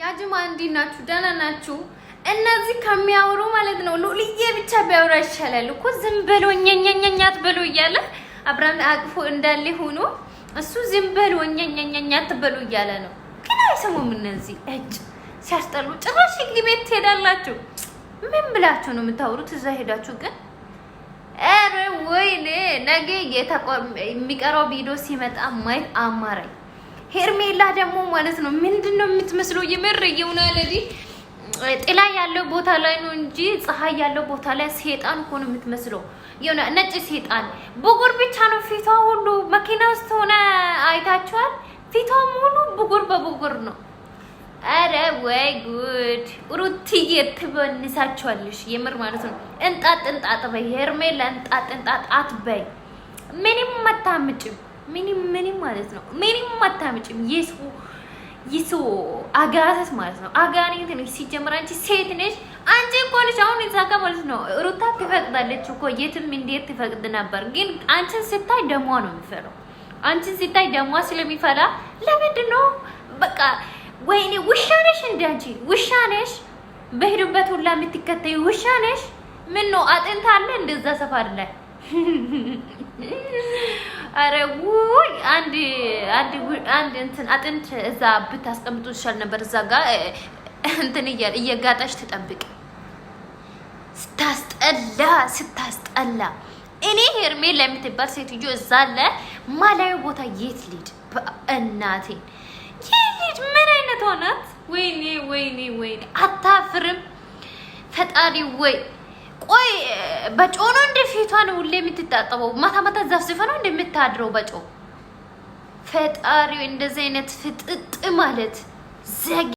ያጅማ እንዲናችሁ ደህና ናችሁ? እነዚህ ከሚያወሩ ማለት ነው ሉሊዬ ብቻ ቢያወራ ይሻላል እኮ ዝም ብሎ ኛኛኛኛት ብሎ እያለ አብራም አቅፎ እንዳለ ሆኖ እሱ ዝም ብሎ ኛኛኛኛት ብሎ እያለ ነው። ግን አይሰሙም እነዚህ እጭ ሲያስጠሉ። ጭራሽ እንግዲህ ቤት ትሄዳላችሁ። ምን ብላችሁ ነው የምታወሩት? እዛ ሄዳችሁ ግን ኧረ ወይኔ ነገ የሚቀረው ቪዲዮ ሲመጣ ማየት አማራኝ። ሄርሜላ ደግሞ ማለት ነው ምንድነው የምትመስለው? የምር ይውናለዲ ጥላ ያለው ቦታ ላይ ነው እንጂ ፀሐይ ያለው ቦታ ላይ ሰይጣን እኮ ነው የምትመስለው። የሆነ ነጭ ሰይጣን ብጉር ብቻ ነው ፊቷ ሁሉ። መኪና ውስጥ ሆነ አይታችኋል? ፊቷ ሙሉ ብጉር በብጉር ነው። አረ ወይ ጉድ! ሩትዬ ትበንሳችኋለሽ የምር ማለት ነው። እንጣጥ እንጣጥ በይ ሄርሜላ፣ እንጣጥ እንጣጥ አትበይ። ምንም አታምጭም። ምንም ማለት ነው ምንም አታምጭም። ይሱ አጋሰስ ማለት ነው። አጋኔት ነሽ ሲጀምር። አንቺ ሴት ነሽ። አንቺ እኮ ነሽ አሁን ይዛጋ ማለት ነው። ሩታ ትፈቅዳለች እኮ የትም እንዴት ትፈቅድ ነበር። ግን አንቺን ስታይ ደሟ ነው የሚፈላው። አንቺን ስታይ ደሟ ስለሚፈላ ለምንድን ነው በቃ ወይኔ ውሻ ነሽ እንዴ አንቺ? ውሻ ነሽ በሄዱበት ሁላ የምትከተይ ውሻ ነሽ። ምን ነው አጥንት አለ እንደዛ ሰፈር ላይ? አረ ወይ አንድ እንትን አጥንት እዛ ብታስቀምጡ ይሻል ነበር። እዛ ጋር እንትን እየጋጣሽ ትጠብቅ። ስታስጠላ እኔ ሄርሜላ የምትባል ሴትዮ እዛ አለ ማላዩ ቦታ የት ሊድ በእናቴ የት ምን አይነት ሆናት? ወይኔ አታፍርም ፈጣሪ ወይ ቆይ በጮህ ነው እንደ ፊቷን ሁሌ የምትታጠበው? ማታ ዘፍዝፈ ነው እንደምታድረው በጮህ? ፈጣሪው እንደዚህ አይነት ፍጥጥ ማለት ዘግ